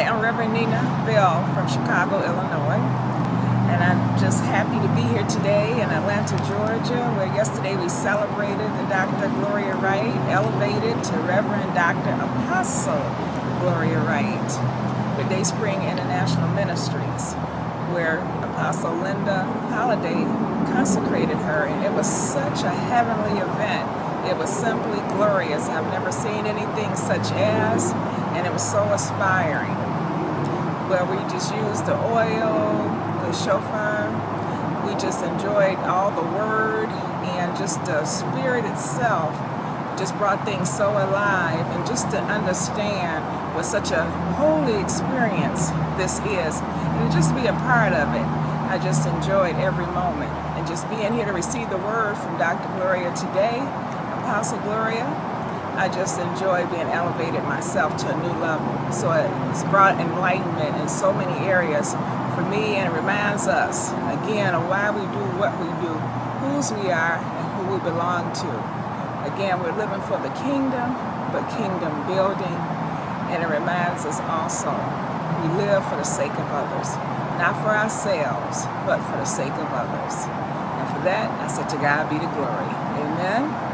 Hi, I'm Reverend Nina Bell from Chicago, Illinois, and I'm just happy to be here today in Atlanta, Georgia, where yesterday we celebrated the Dr. Gloria Wright, elevated to Reverend Dr. Apostle Gloria Wright with Dayspring International Ministries, where Apostle Linda Holiday consecrated her, and it was such a heavenly event. It was simply glorious. I've never seen anything such as, and it was so inspiring. Well, we just used the oil, the shofar. We just enjoyed all the word, and just the spirit itself just brought things so alive, and just to understand what such a holy experience this is, and just be a part of it. I just enjoyed every moment, and just being here to receive the word from Dr. Gloria today, Apostle Gloria. I just enjoy being elevated myself to a new level. So it's brought enlightenment in so many areas for me, and it reminds us again of why we do what we do, whose we are, and who we belong to. Again, we're living for the kingdom, but kingdom building, and it reminds us also we live for the sake of others, not for ourselves, but for the sake of others. And for that, I said, to God be the glory. Amen.